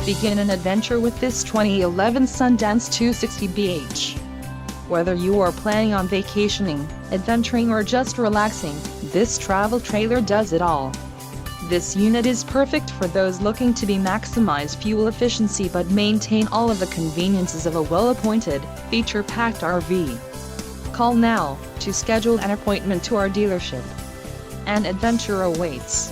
Begin an adventure with this 2011 Sundance 260BH. Whether you are planning on vacationing, adventuring or just relaxing, this travel trailer does it all. This unit is perfect for those looking to maximize fuel efficiency but maintain all of the conveniences of a well-appointed, feature-packed RV. Call now to schedule an appointment to our dealership. An adventure awaits.